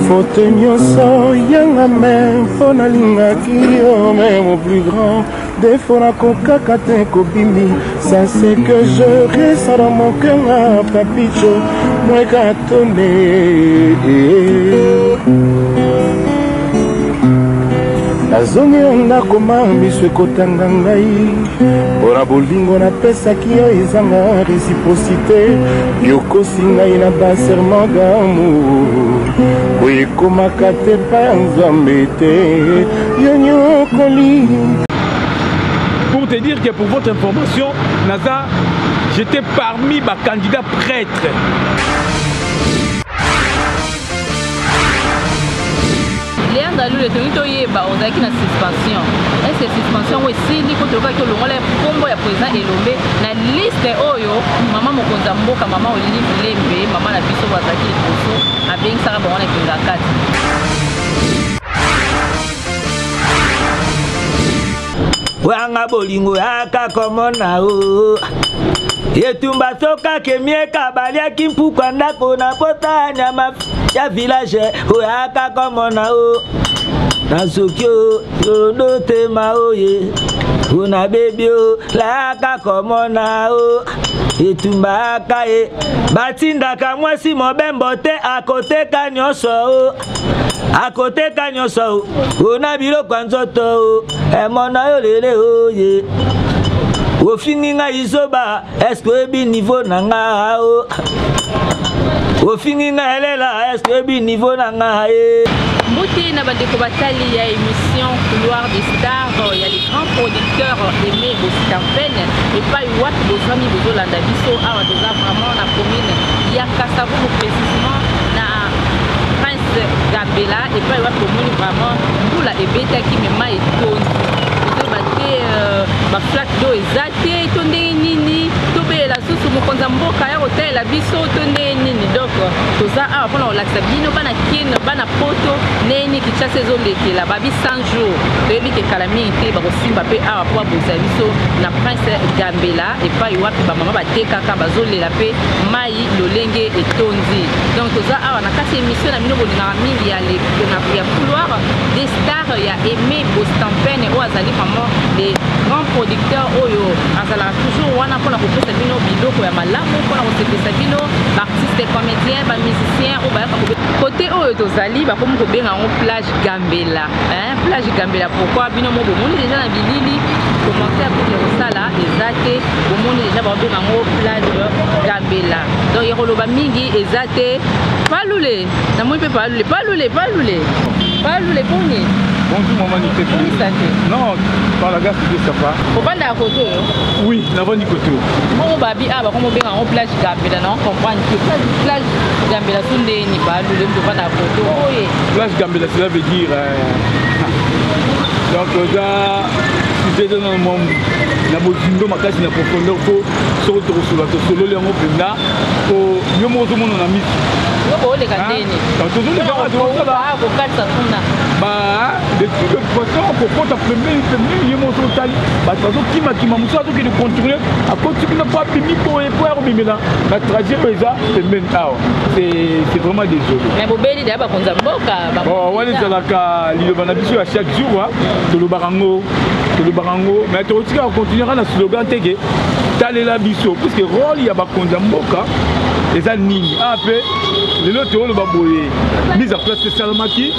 Faute nyonso yanga même pour na lingaki yo même au plus grand défaut na kokaka te kobimi. Ça c'est que je reste dans mon cœur à papicho moi katonné. Azongi ndako miso ekotanga ngai mpona bolingo napesaki yo ezanga réciprocité yokosi ngai na baserment d'amour oyo ekomaka te pa ya nzambe te yo nyokoli. Pour te dire que pour votre information, Naza, j'étais parmi ma candidat prêtre. Léandalou le tenito yeba ozaki na suspension. Est-ce suspension we sili ko toka ko longola kombo ya président Elombe na liste oyo mama mokonza mboka mama Olive Lembe mama na biso bazaki liboso abengi saka bango na kinga kati. Wanga bolingo aka komona o yetumba soka kemie kabalia kimpukwa ndako na pota nyama ya village aka komona o nasokyo yodo tema oye una baby o la aka komona o yetumba aka e batinda ka mwasi mobembo te akote ka nyonso o akote ka nyonso o una biloko nzoto o emona yo lele oye ofininga izoba est-ce bi niveau nanga o ofininga elela est-ce bi niveau nanga e Mouté na bandeko batali ya émission Couloir des Stars, il y a les grands producteurs Aimé Bostampene et pas Watt Bozami Bozolanda Biso awa doza vraiment na commune ya Kasavubu précisément na Prince Gambela et pas Watt commune vraiment mbula ebeta ki mema etondi ozo bate ba flat do ezate tonde nini tobe la susu mokonza mboka ya hotel la biso tonde nini donc toza awa pona olakisa bino bana kin bana poto neni kichase zo lekela babi 100 jours bebi ke kalami te ba kosimba pe awa po boza biso na Prince Gambela et pas wapi ba mama bateka ka bazolela pe mai lolenge etondi donc toza awa na kati émission na mino bolinga mingi ya le ya couloir des stars ya Aimé Bostampene o azali vraiment les grands producteurs oyo azala toujours wana pona kopesa bino biloko ya malamu pona kopesa bino artiste comédien ba musicien o ba côté oyo tozali ba komo ko benga on plage Gambela hein plage Gambela pourquoi bino mo bomoni déjà na bilili commentaire pour le sala ezate bomoni déjà ba benga on plage Gambela donc yekoloba mingi ezate palule na moi pe palule boni. Bonjour maman Nité. Non, par la gare c'est ça pas. Au bas de la côté. Oui, l'avant du côté. Mon babi ah bah comme on bien en plage Gambela non comprendre que plage Gambela sunde ni pas le bas de la côté. Oui. Plage Gambela cela veut dire donc là si c'est dans le monde la bozindo makasi na profondeur faut surtout sur la solo les ngopenda ko yomo tout monde na mis. Yo le kateni. Donc tout le monde ba ko katsa tuna. Bah de toute façon pour quand ta premier yomo total bah façon qui m'a musa to qui de contrôler à côté qui n'a pas permis pour bimela la tragédie ça c'est maintenant c'est vraiment désolé. Mais bobeli d'aba konza mboka ba. Bon wale zalaka lilobana biso à chaque jour to le barango mais tu continuera le slogan tege talela biso parce que rôle ya ba konza mboka eza nini après les autres le baboye mise en place spécialement qui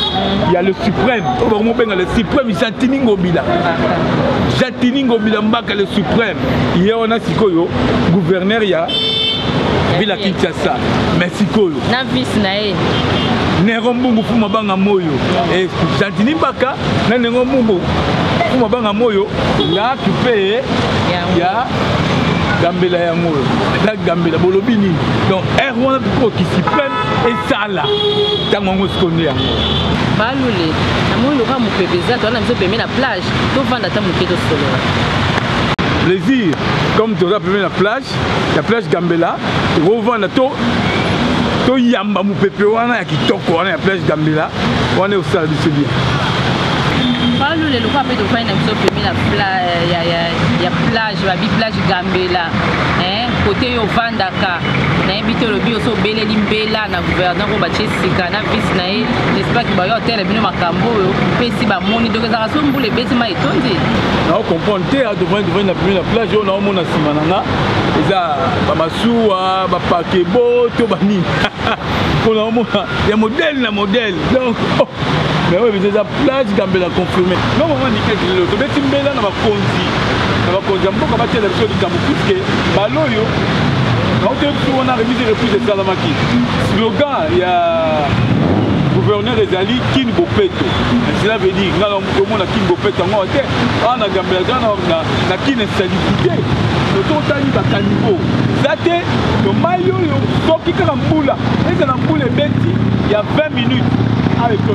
il y a le suprême on va vraiment le suprême Jatini Ngobila mbaka le suprême hier on a sikoyo gouverneur ya Bila Kinshasa mais sikoyo na vice na e Nerombungu fuma banga moyo et Jatini mbaka na Nerombungu fuma banga moyo là tu peux ya Gambela ya moyo la Gambela bolobini donc R1 pour qui s'y prennent et ça là tant on se connaît balule na moyo ka mo pebeza to na mzo pemé na plage to vanda ta moketo solo plaisir comme tu as pemé la plage Gambela revendre to yamba mo pepe wana ya kitoko wana ya plage Gambela wana au salle de ce bien Parle le local peut faire une émission premier la plage, il y a plage, la plage Gambela, hein, côté au Vandaka, n'habite le bio so belé limbela na gouverneur au bâti sikana vice nae, j'espère que bah hôtel bino makambo, pesi ba moni donc ça rassure pour les bêtes ma étonné. Non comprendre te a devant la première plage on a mon asimananga, eza ba masuwa, ba pakebo to bani. On a il y a modèle na modèle donc mais oui, mais la plage Gambela confirmé. Non, maman, nickel, le petit mbela na bakonzi. Na bakonzi amboka batia la biso likambo puisque baloyo. On a révisé le prix de Salamaki. Slogan, il y a gouverneur Ezali Kin Bopeto. Cela veut dire, nous avons Kin Bopeto. On a Gambela, on a Kin Salikité. Nous avons tani bakanibo. Zate, le maillot, il y a un boula. Et dans la boule bêti, il y a 20 minutes avec ton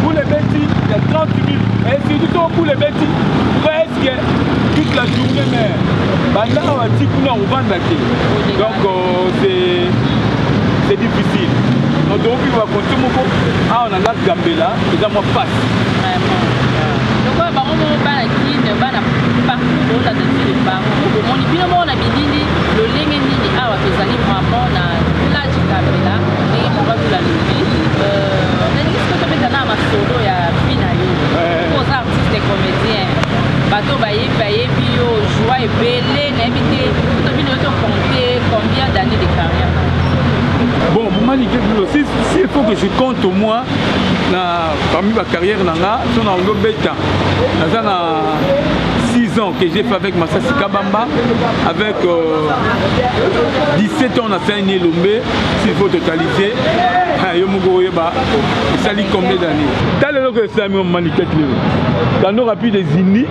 pour les bêtis, il y a 30 minutes. Et surtout pour les bêtis, presque toute la journée. Mais maintenant, on va dire qu'on va donc c'est difficile. Donc on va continuer. Ah, on a la Gambela, et là, moi, passe. Donc, on va parler de parcours, la dessus de parcours. On dit on a bidini, le lengeni, ah, on va aller vraiment dans la Gambela, et on va vous la lever. Ma solo ya finale pour les artistes et comédiens bateau baye bio joie et belé n'habité tout bien de compter combien d'années de carrière. Bon s'il faut que je compte au moins parmi ma carrière nanga son en bêta na 6 ans que j'ai fait avec Massassi Kabamba avec 17 ans on a fait une Lombe s'il faut totaliser ça lit combien d'années t'as le que ça mis maniquette quand on a plus des indies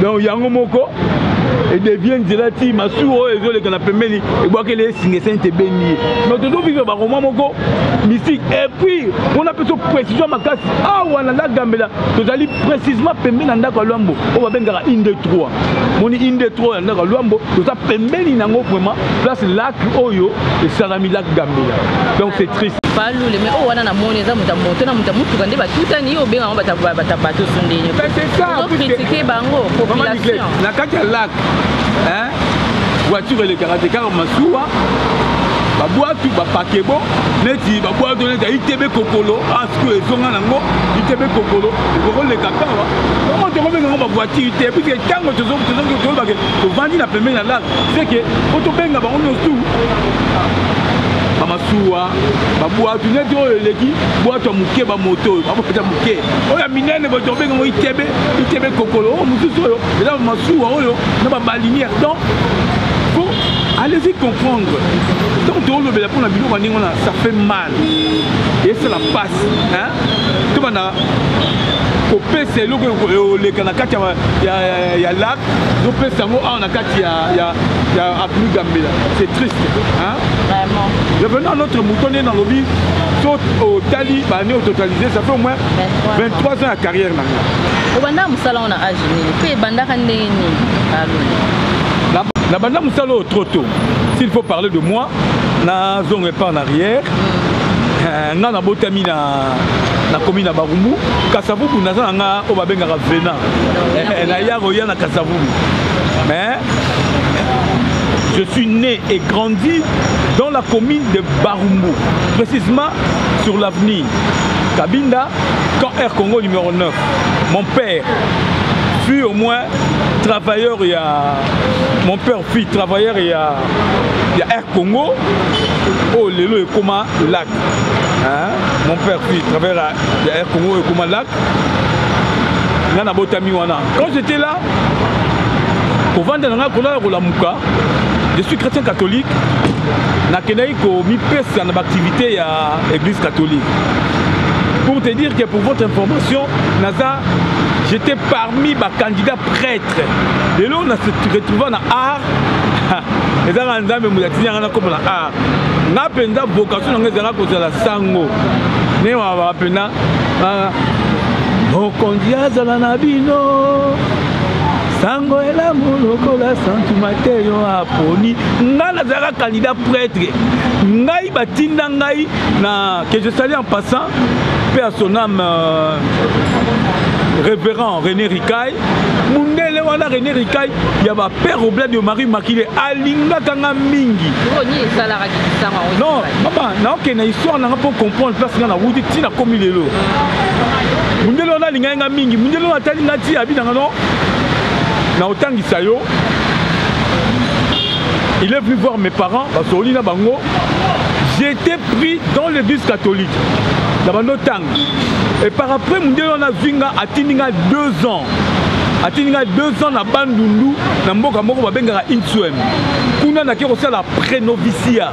donc yango moko et devient gelati masuro et les qu'on appelle meni et boire que les signes saint béni mais tout vivre ba roman moko mystique et puis on a plutôt précision makasi ah on a la Gambela to zali précisément pembe na ndako lwambo on va bengara inde 3 moni inde 3 na ndako lwambo to ça pembe ni nango vraiment place lac oyo et salami lac Gambela donc c'est triste pas le mais oh on a monné ça muta monter na muta mutu kande ba tutani yo benga bata bato sondeni c'est ça pour critiquer bango population na kati ya lac hein voiture le karatéka masuwa baboatu bapakebo neti baboatu neti itebe kokolo asku ezonga nango itebe kokolo ekoleka kawa comment te rebenga ba voiture te puisque tango tozo bake tovandi na pembeni na lac c'est que otobenga bango nyonso masuwa baboatu neti oyo eleki boatu ya moke bamoto baboata moke oyo minene botobenga ngo itebe kokolo oyo mosusu oyo eza masuwa oyo na babalinière donc allez-y comprendre. Donc, pour la vidéo, ça fait mal. Et c'est la passe. Hein? Tout le monde a coupé, c'est le canacati, il y a lac. Donc, on a avenue Gambela. C'est triste. Hein? Vraiment. Revenons à notre mouton dans le vie. Saute au Tali, au totalisé, ça fait au moins 23 ans à carrière. On a un salon à Agini. La bande Moussalo trop tôt. S'il faut parler de moi, na zone pas en arrière. Na botami na commune à Barumbu. Kasavubu na zanga obabenga vena. Na ya roya na Kasavubu. Mais je suis né et grandi dans la commune de Barumbu, précisément sur l'avenue Kabinda, quand Air Congo numéro 9. Mon père fut au moins travailleur, il y a mon père fut travailleur, il y a Air Congo, oh Lelo et Koma Lac. Hein? Mon père fut travailleur, il y a Air Congo et Koma Lac. Quand j'étais là, pour vendre je suis chrétien catholique, je activité à l'église catholique. Pour te dire que pour votre information, Naza, j'étais parmi les candidats prêtres. Et là, on se retrouvait dans l'art. Et là, on a comme l'art. On a appelé la vocation de la sango. On a appelé la sango elamu lokola santu mateyo aponi nga nazalaka candidat prêtre ngai batinda ngai na que je salue en passant paix à son âme révérend René Ricay mundele wana René Ricay ya ba père Oblat de Marie Makile alinga kanga mingi non papa na ok na histoire na pour comprendre place na wuti tina komi lelo mundele wana alinga mingi mundele wana talinga ti abi na no na otangisa yo il est venu voir mes parents parce que olina bango j'étais pris dans l'église catholique dans bando tang et par après mundele wana zwinga atininga 2 ans atininga 2 ans na bandundu na mboka moko babengaka Insuem kuna na ke kosala prénovicia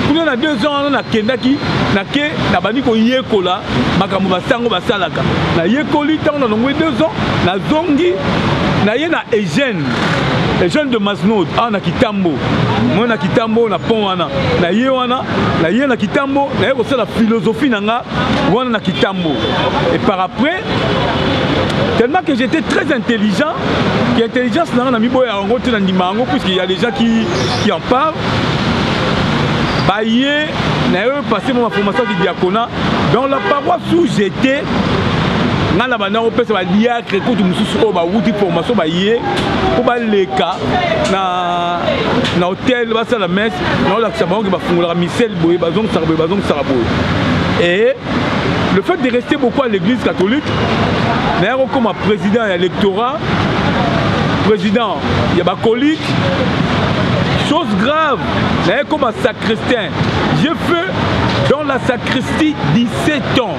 kuna na 2 ans na kendaki na ke na bandi ko yekola makambo basango basalaka na yekoli tango na longwe 2 ans na zongi na ye na Eugène de Masnoud na Kitambo moi na Kitambo na pont wana na ye na Kitambo na ye kosala philosophie nanga wana na Kitambo et par après tellement que j'étais très intelligent l'intelligence na miboya yango te na ndima yango puisqu'il y a des gens qui en parlent baye na eu passé ma formation de diaconat dans la paroisse où j'étais na la bana opesa ba diacre ko tu mususu o ba wuti formation ba yé ko ba leka na hôtel ba sala messe na la sabango ba fungola misel boye bazong sarabo et le fait de rester beaucoup à l'église catholique d'ailleurs comme président et électorat président il y a ba colique chose grave d'ailleurs comme sacristain j'ai fait dans la sacristie 17 ans.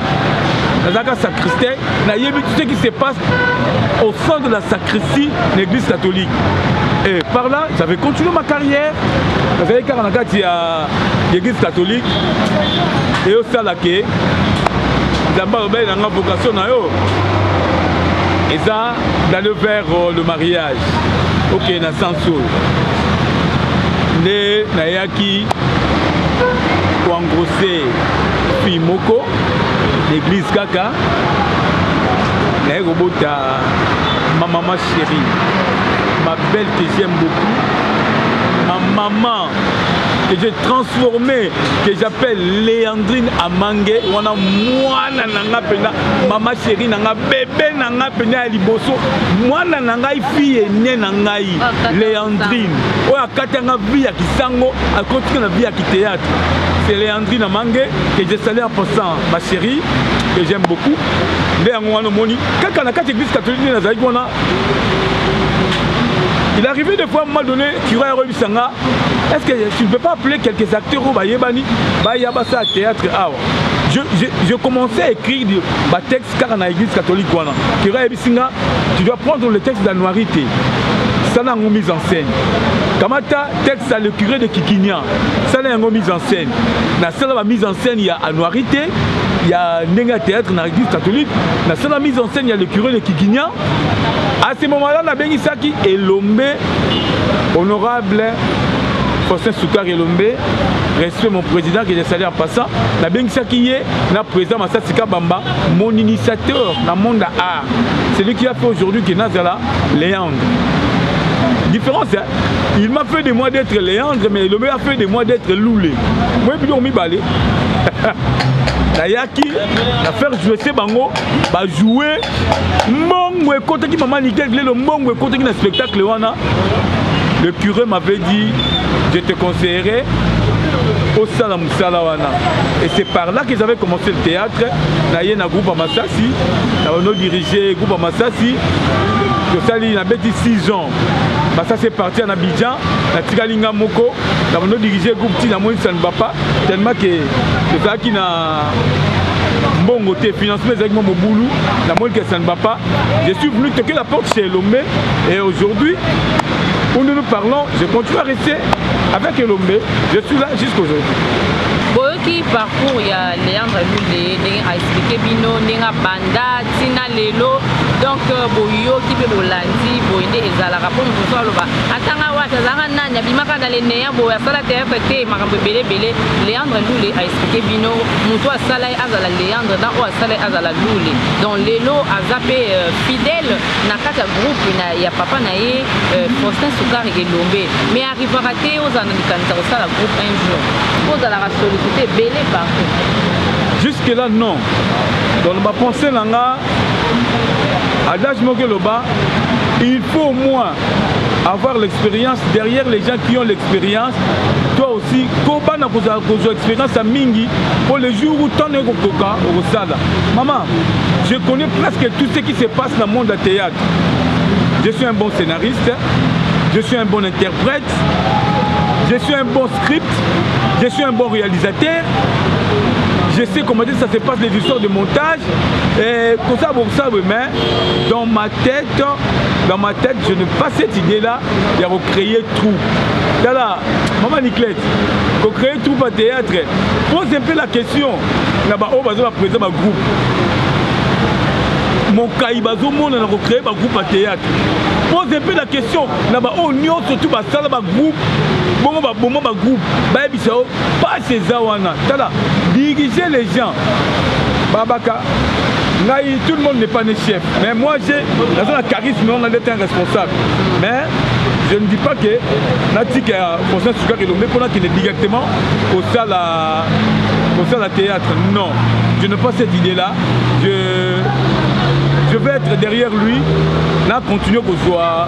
Dans sacristain, il y a tout ce qui se passe au sein de la sacristie de l'église catholique. Et par là, j'avais continué ma carrière. J'avais carrément à l'église catholique. Et au Salaké, d'abord, il y a une vocation. Et ça, d'aller vers le mariage. Ok, na senso. Ne nayaki pour engrosser fille moko l'église kaka na robota ma maman chérie ma belle que j'aime beaucoup ma maman que j'ai transformée que j'appelle Léandrine Amangue wana mwana nanga pena maman chérie nanga bébé nanga pena liboso mwana nanga fille né nanga Léandrine oya katanga vie ya kisango a continuer na vie ya théâtre c'est Léandrine Amangue que j'ai salé en passant ma chérie que j'aime beaucoup quand on a 4 églises catholiques il arrivait des fois à un moment donné est-ce que tu ne peux pas appeler quelques acteurs au Bayebani Bayabasa théâtre. Je commençais à écrire des textes car on a l'église catholique tu dois prendre le texte d'Anouarité. Ça n'a pas mise en scène. Kamata texte à le curé de Kikinia. Ça n'a pas mise en scène. Dans la mise en scène, il y a Anouarité, il y a Nenga théâtre dans l'église catholique. Dans la mise en scène, il y a le curé de Kikinia. À ce moment-là, la Bengisaki est Lombe, honorable Faustin Soukar Elombe, respect mon président qui est salé en passant. La Bengisaki est le président Massatsika Bamba, mon initiateur dans le monde de l'art. C'est lui qui a fait aujourd'hui que Nazala Léandre. Différence, hein? Il m'a fait de moi d'être Léandre, mais Elombe a fait de moi d'être Loulé. Moi, je suis balé. Nayaki, la faire jouer ces bangos, bah jouer. Mon côté qui m'a maniqué, le mon côté qui n'a spectacle wana. Le curé m'avait dit, je te conseillerais au Salam Salawana. Et c'est par là que j'avais commencé le théâtre. Naye na groupe Amassasi, nous dirigé le groupe Amassasi. Je sali na bêti 6 ans. Bah ça c'est parti en Abidjan, na Tigalinga Moko, nous dirigé le groupe Tina Moïse Sanbapa, tellement que c'est ça qui n'a bon côté financement exactement mon boulot, la Moïse Sanbapa. Je suis venu toquer la porte chez Elombe et aujourd'hui, où nous nous parlons, je continue à rester avec Elombe, je suis là jusqu'aujourd'hui. qui parcours il y a Léandre Lulé a expliqué bino ninga banda tina lelo donc boyo qui peut bolandi boyende ezala rapport nous soit loba atanga wata zanga nanya bimaka dans les néa boya sala théâtre té makambo belé Léandre Lulé a expliqué bino muto asala azala Léandre dans o asala azala Lulé donc lelo azapé fidèle na kata groupe na ya papa na ye Faustin Soukari Elombe mais arrive à rater aux annikanisa au sala groupe un jour pose à la sollicité belé partout jusque là non dans ma pensée langa adage mokeloba il faut au moins avoir l'expérience derrière les gens qui ont l'expérience. Toi aussi, comment na kozo expérience à mingi pour les jours où ton ego koka au sala. Maman, je connais presque tout ce qui se passe dans le monde du théâtre. Je suis un bon scénariste, je suis un bon interprète, je suis un bon script, je suis un bon réalisateur. Je sais comment dire ça se passe les histoires de montage et comme ça mais dans ma tête je n'ai pas cette idée là de recréer tout. Là, maman Niclette, recréer tout à théâtre. Pose un peu la question. Là-bas, on va présenter ma groupe. Mon caïbazo monde a recréé ma groupe à théâtre. Pose un peu la question. Là-bas, on y a surtout ma salle ma groupe. Bon ma groupe. Pas ces awana. Diriger les gens. Babaka. Tout le monde n'est pas né chef. Mais moi, j'ai un charisme, on a été un responsable. Mais je ne dis pas que Natik a Faustin Soukari Elombe pour qu'il est directement au salle à théâtre. Non, je n'ai pas cette idée-là. Je vais être derrière lui, là, continuer qu'on soit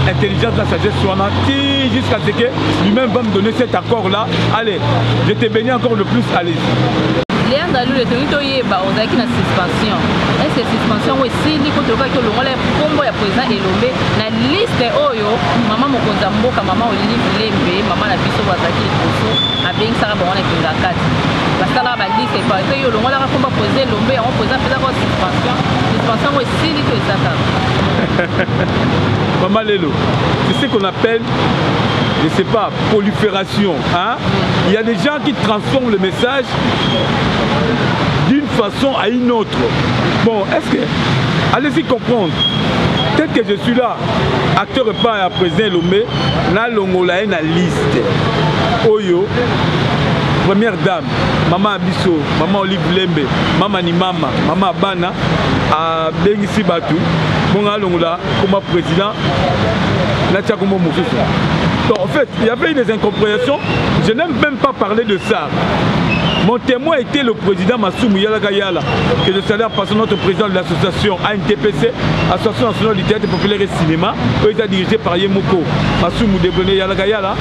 intelligence, la sagesse, soit nanti, jusqu'à ce que lui-même va me donner cet accord-là. Allez, je te bénis encore le plus, allez. Léandre Lulé toyeba ozaki na suspension est suspension aussi ni kotoka ki olongola kombo ya président Elombe na liste oyo mama mokonza mboka mama Olive Lembe mama na biso bazaki liboso abengisaka bango na kinga kati basala ba liste pa te yo olongola ka kombo président Elombe en président pesa ko suspension aussi ni to ezaka Maman Lelo, c'est ce qu'on appelle, je ne sais pas, prolifération. Hein? Il y a des gens qui transforment le message d'une façon à une autre. Bon, est-ce que... Allez-y comprendre. Peut-être que je suis là, acteur et pas à président Elombe, na longola na liste. Oyo, première dame, maman Abisso, maman Olive Lembe, maman ni maman Bana, à Bengisi Batou, mon alongola comme président, là tu as comme donc en fait, il y avait des incompréhensions, je n'aime même pas parler de ça. Mon témoin était le président Massoumou Yalagayala, que je salue en passant notre président de l'association ANTPC, Association nationale du théâtre populaire et cinéma, qui est dirigé par Yemoko Massoumou Debone Yalagayala.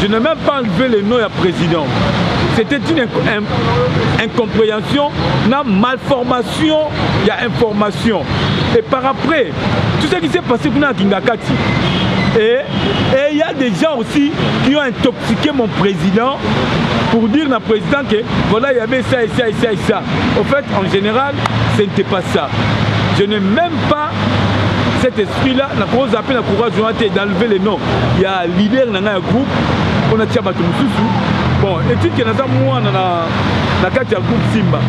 Je n'ai même pas enlevé le nom du président. C'était une incompréhension, une malformation, il y a information. Et par après, tout ce qui s'est passé pour Kingakati, et il y a des gens aussi qui ont intoxiqué mon président pour dire à président que voilà, il y avait ça et ça et ça et ça. En fait, en général, ce n'était pas ça. Je n'ai même pas cet esprit-là, la cause appelle la courage d'enlever les noms. Il y a un leader dans un groupe, on a Tchabatou Moussoussou. Bon, et tu sais que moi, dans la groupe Simba.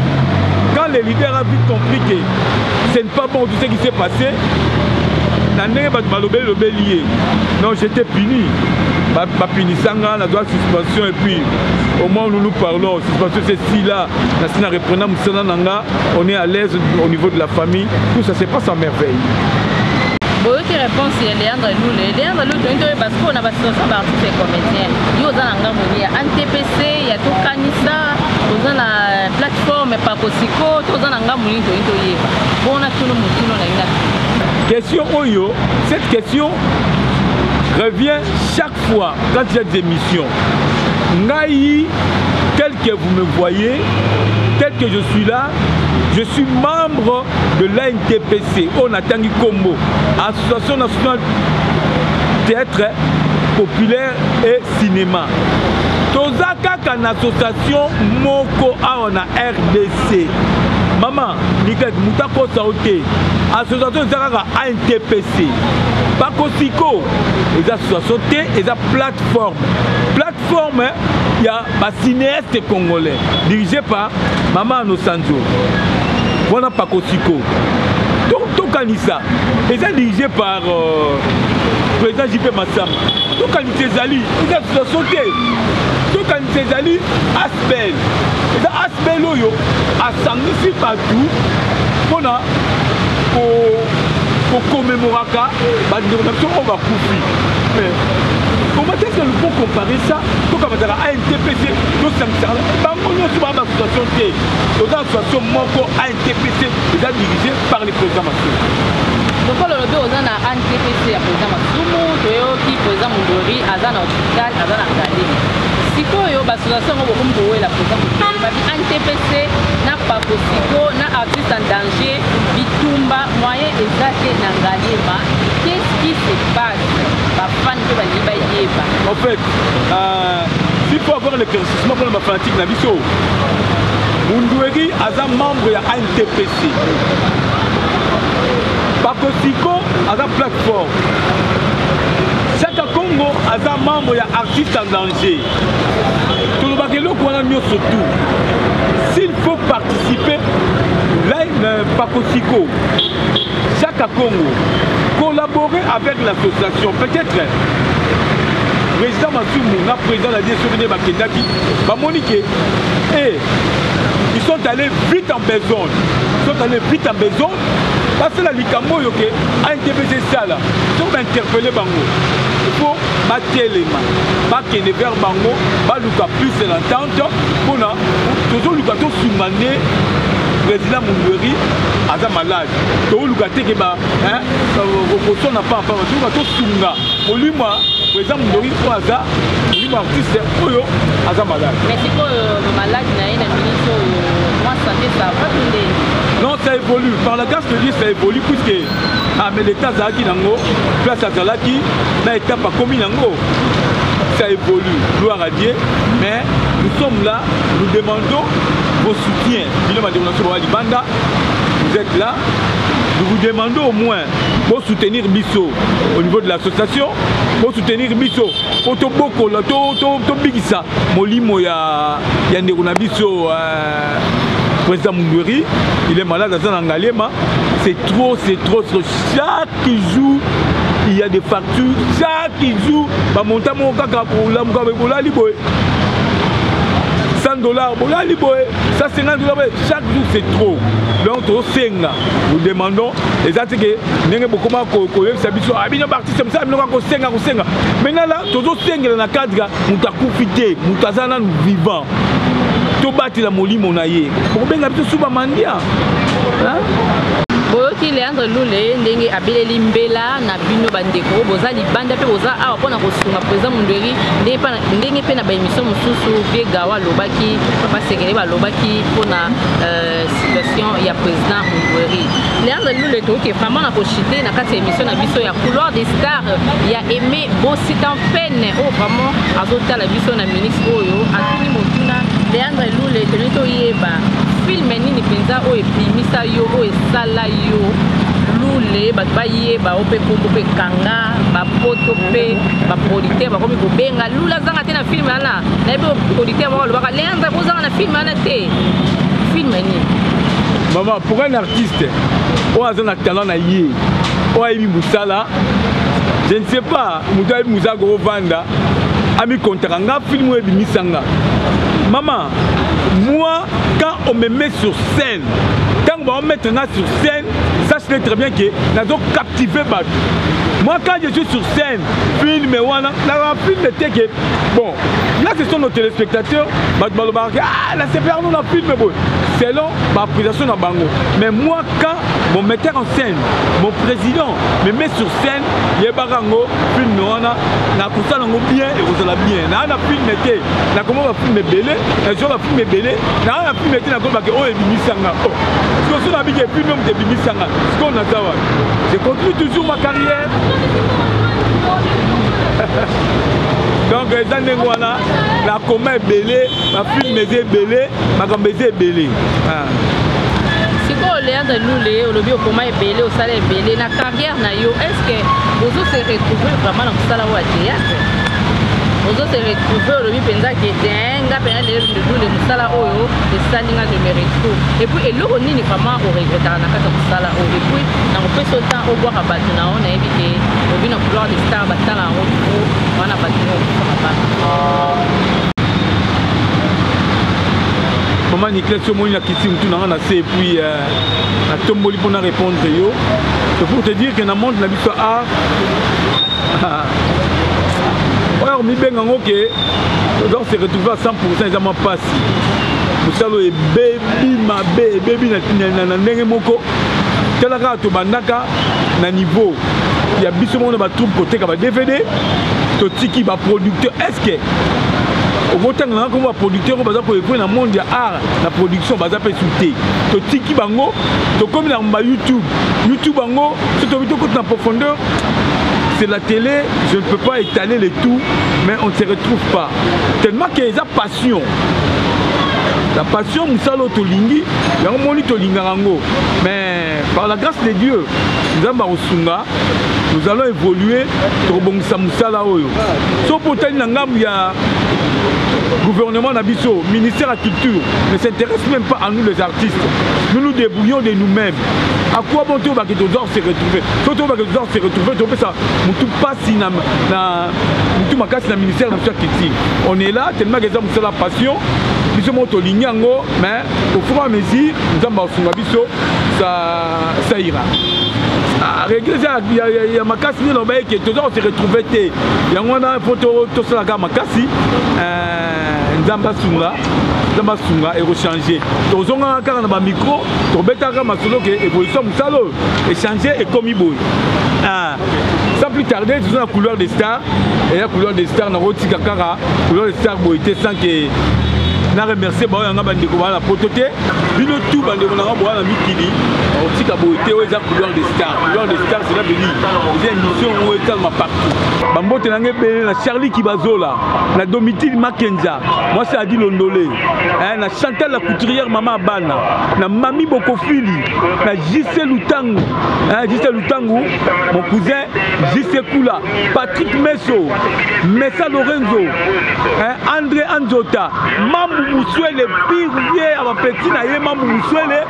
Quand les leaders ont vite compris que ce n'est pas bon tout ce qui s'est passé, non, j'étais puni. Ma punissanga, la droite suspension, et puis au moment où nous parlons, suspension c'est si là, on est à l'aise au niveau de la famille, tout ça se passe en merveille. Bon, qui réponse c'est Léandre Lulé. Léandre Lulé, parce qu'on a situation d'artistes et comédiens. Il y a un TPC, il y a tout Kanissa, il y a la plateforme Pakosiko, il y a un bon, on a tout le monde. Question Oyo, cette question revient chaque fois quand il y a des émissions. Naï, tel que vous me voyez, tel que je suis là, je suis membre de l'ANTPC, on a Tanguy Combo, Association nationale théâtre populaire et cinéma. Tozaka une association Moko on a RDC. Maman, Niket Moutako Saoté, association Zaka ANTPC. Pakosiko, les associations T et la plateforme. plateforme, il y a un cinéaste congolais dirigé par Maman Nosanzo. Voilà Paco Siko. Donc Kanissa, et ça dirigé par le président JP Massam. Donc Kanissa Zali, ils ont sauté. Donc Kanissa Zali, Asbel. Et ça Asbel Oyo, a sanguifié partout. Pour commémorer ça, on va couper. Comment est-ce que nous pouvons comparer ça? Donc, on va dire ANTPC, nous sommes dans l'association T. Dans l'association Moko ANTPC, déjà dirigée par les présidents Massou. Donc, le lobby aux ANTPC, le président Massoumo, qui président Moudori, Azan Hospital, Azan Akali. Si vous avez l'association Moko, la présidente ANTPC, n'a pas Kosiko, n'a artiste en danger, Bitumba, moyen exact Nangalima. Qu'est-ce qui se passe? En fait, s'il faut avoir l'éclaircissement pour la fanatique Nabiso, Mundoueri est un membre de l'ANTPC. Bakosiko est une plateforme. Chaka Congo est un membre de l'artiste en danger. Tout le bagage qu'on a mis surtout. S'il faut participer, là, Bakosiko, Chaka Congo, collaborer avec l'association, peut-être président Massoumou, président de la direction de Bakendaki, Monique, et ils sont allés vite en besogne. Ils sont allés vite en besogne parce que la Likambo a interpellé ça là. Ils ont interpellé Bango. Il faut battre les mains, battre vers Bango, battre plus de l'entente. Toujours le gâteau sous-mané. Président Moundoueri a malade. Tout le gâteau qui va, on n'a pas tout le gâteau sunga. Au lui moi, président Moundoueri a artiste Oyo a malade. Mais c'est quoi malade n'a une ministre moi santé ça va tout. Non, ça évolue. Par la grâce de Dieu, ça évolue puisque mais l'État Zaki Nango, place à Zalaki, l'État pas commis Nango. Ça évolue, gloire à Dieu, mais nous sommes là, nous demandons vos soutiens. Vous êtes là, nous vous demandons au moins pour soutenir Bisso au niveau de l'association, pour soutenir Bisso, pour tout beaucoup, tout bigisa, Molimo ya Ndekuna Bisso, président Moundoueri, il est malade à Zanangalema, c'est trop. Chaque jour, il y a des factures, chaque jour, bah mon temps mon caca pour la mouka liboé. $100, voilà liboé. Ça $50, chaque jour c'est trop. Donc nous demandons les articles n'ayez beaucoup moins que ça biso abino parti comme ça nous ko senga. Maintenant là toujours senga na cadre mutakufite mutazana vivant. To bati la molimo na ye. Pour benga biso suba mandia. Hein? Boyoki Leandre Lule ndenge abeleli mbela na bino bandeko boza libanda pe boza awa pona kosunga président Moundoueri ndenge pe na ba émission mususu Vega wa lobaki papa Sekele ba lobaki pona situation ya président Moundoueri. Leandre Lule to ke vraiment na kochiter na kati émission na biso ya couloir des stars ya Aimé Bosita peine o vraiment azota la biso na ministre oyo atuni motuna Leandre Lule to yeba film nini penza o epimisa yo o esala yo Lule bato bayeba o pe kombo pe kanga ba poto pe ba producteur ba komi ko benga Lula zanga te na film ana na be producteur ba lobaka Leandre bozanga na film ana te film nini. Maman, pour un artiste on a un talent na yé o ayi musala je ne sais pas mutai muzago vanda ami kontranga film e bimisanga. Maman, moi, quand on me met sur scène, quand on va me mettre sur scène, sachez très bien que nous avons captivé. Moi, quand je suis sur scène, film, bon, là, ce sont nos téléspectateurs. Ah, là, c'est faire nous la film, selon ma présentation dans Bango. Mais moi, quand mon metteur en scène, mon président me met sur scène, il y a Barango, film, na kusa nango bien et vous allez bien. Na film était, na comment va film belé, na jour va film belé, na film était na comment que oh ebimisanga. Ce que on a dit que film même de bimisanga. Ce qu'on a savoir. Je continue toujours ma carrière. Donc dans les voilà, la comment est belé, ma film est belé, ma gambe est belé. Leandre Lule, au lobby au comment est belé, au salaire belé, la carrière na yo, est-ce que vous se retrouvez vraiment dans le salaire au théâtre? ozo se retrouver au lobby penza qui denga pena de le musala oyo et ça ninga je me retrouve et puis eloko nini vraiment au regretter na kata musala oyo et puis na ko so temps au boire batu na on a évité au bino couloir de star batala en haut wana batu ko Maman Nicolas Somoni a quitté tout dans la C et puis a tomboli pour répondre yo. C'est pour te dire que dans le monde la vie soit art. Alors mi ben ngo que donc se retrouver à 100% ils ont pas si. Vous savez baby ma baby na ndenge moko. Tela ka to bandaka na niveau. Il y a biso monde ba troupe côté ka ba DVD. To tiki ba producteur est-ce que au moment où on producteur on va dans le monde de art la production va zapper sauter to tiki bango to comme dans YouTube bango c'est au vidéo côté en profondeur c'est la télé je ne peux pas étaler le tout mais on ne se retrouve pas tellement qu'il y a passion la passion musalo tolingi yango moni tolinga rango mais par la grâce de Dieu nous allons évoluer tobongisa musala oyo so potani na ngambu ya gouvernement Nabiso, ministère de la Culture ne s'intéresse même pas à nous les artistes. Nous nous débrouillons de nous-mêmes. À quoi bon tout va que tous se retrouver? Surtout va que tous se retrouver, tu ça, tout passe na tout ma casse na ministère de la Culture. On est là tellement que c'est la passion. Nous sommes au Lignan, mais au fur et à mesure, nous sommes Nabiso, ça ira. Il y a ma casse qui est toujours se retrouver. Il y a une photo de la gamme Makassi. Nzamba sunga et rechanger. Tous on a quand on micro, tu bêta comme solo que évolution musalo échanger et comme iboy. Sans plus tarder, nous avons la couleur des stars et la couleur des stars na roti kakara, couleur des stars boité sans que na remercier ba yanga bande ko la pototé. Bino tout bande ko na boa na mikili. Roti ka boité o za couleur des stars. Couleur des stars c'est la béni. C'est une mission où est tellement partout. Bambote nangé belé na Charlie Kibazola, na Domitille Makenza. Moi c'est Adi Londolé. Na Chantal la couturière Maman Bana, na Mami Bokofili, na JC Lutangu. JC Lutangu, mon cousin JC Kula, Patrick Messo, Messa Lorenzo, André Anzota, Mamou Moussouele, pire vieux à ma petite naïe Mamou Moussouele,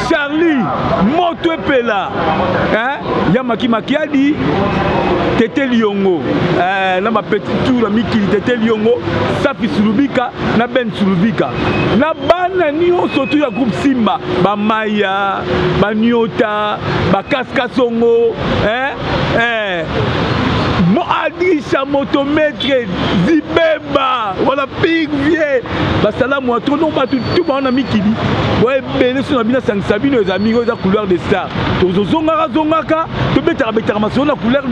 Charlie Motuepela, Yamaki Makiadi, Tete Liongo, na ma petite tour, la Mikili, Tete Liongo, Safi Sulubika, na Ben Sulubika. Na bana niyo surtout ya groupe Simba, ba Maya, ba Nyota, ba Kaskasongo, Mo Adisha motomètre Zibeba, voilà pig vieux. Ba salam wa trop non ba tout ba na Mikili. Ouais belé sur na bina sang sabino les amis aux couleur des stars. Tozonga zongaka, to betara ma sur na couleur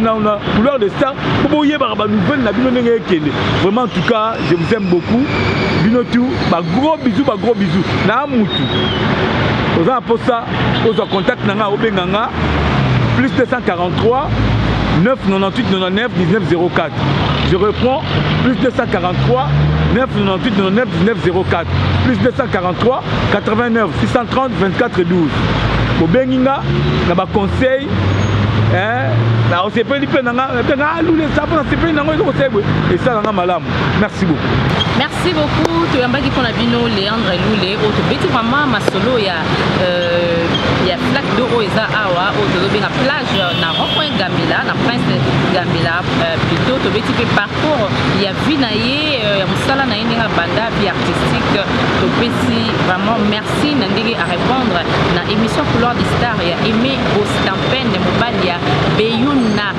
des stars. Pour boyer ba nouvelle na bino ndenge kende. Vraiment en tout cas, je vous aime beaucoup. Bino tout, ba gros bisous. Na mutu. Aux pour ça, aux contact nanga obenganga plus 243 998 99 19 04. Je reprends plus 243 998 99 19 04 plus 243 89 630 24 12. Au Benginga, na ba conseil on s'est pas dit que et ça merci beaucoup. Merci beaucoup. Tu as dit qu'on a vu nos Léandre Loulé. Au tout vraiment ma solo il y a flaque d'eau eza awa au de la plage na rond-point Gambila na Prince Gambila plutôt to petit peu parcours il y a vu naie ya musala na indinga banda vie artistique to petit vraiment merci ndenge à répondre na émission couleur des stars ya Aimé Bostampen mobali ya Beyuna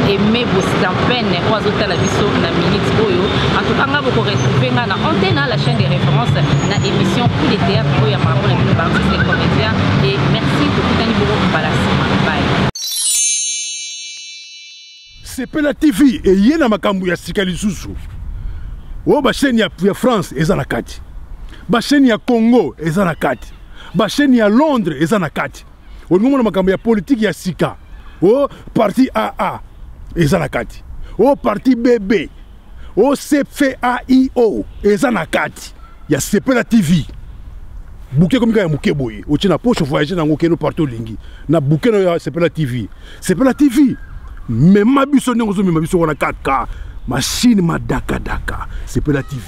Aimé Bostampen oazota la biso na minute oyo en tout cas nga boko retrouver nga na antenne la chaîne des références na émission coup de théâtre oyo ya parole na bino artistes et comédiens et merci pour tout un niveau bye. Sepela TV et yena makambu ya sikali susu. O ba chaîne ya France eza na kati. Ba chaîne ya Congo eza na kati. Ba chaîne ya Londres eza na kati. O ngomona makambu ya politique ya sika. O parti AA eza na kati. O parti BB. O CFAIO eza na kati. Ya Sepela TV. Bouquet comme ya muke boye. O tina poche voyager na ngokeno partout lingi. Na bouquet no ya Sepela TV. Sepela TV. Même ma biso n'engo mi ma biso wana 4K machine Madaka Daka, Sepela TV.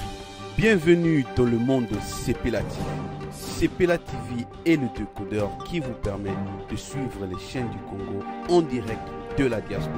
Bienvenue dans le monde de Sepela TV. Sepela TV est le décodeur qui vous permet de suivre les chaînes du Congo en direct de la diaspora.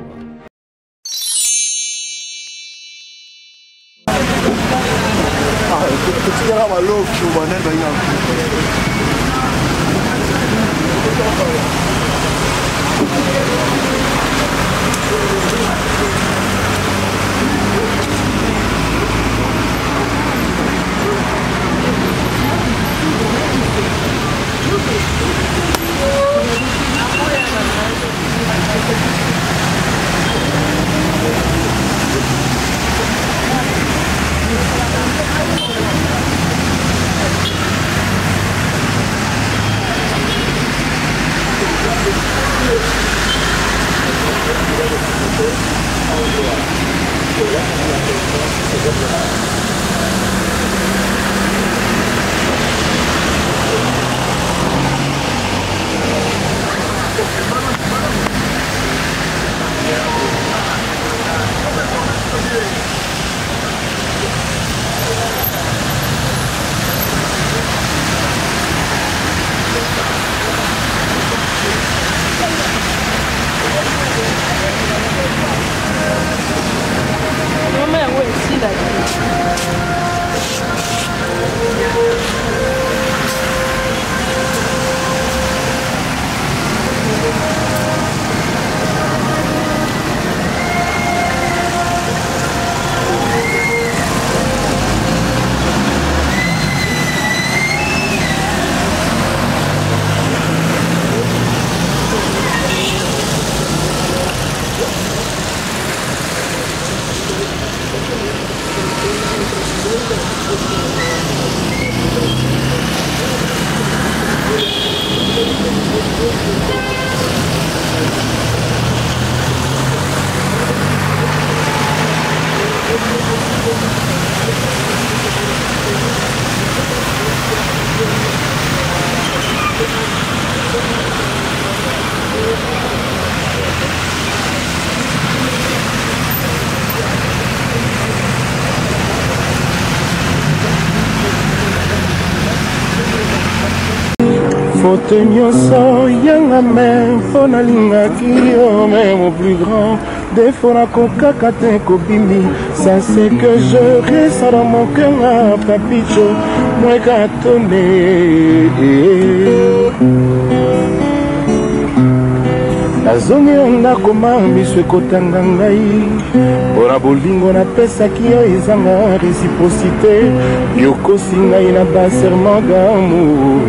Faute nyonso yanga me mpo nalingaki yo me mon plus grand défaut nakokaka te kobimi. Ça c'est que je reste dans mon cœur na papicho mweka tone. Nazongi ondakoma miso ekotanga ngai mpona bolingo napesaki yo ezanga réciprocité. Yokosi ngai na baserment d'amour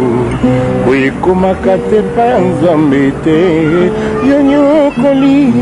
oyekomaka te pa ya nzambe te. Yo nyokoli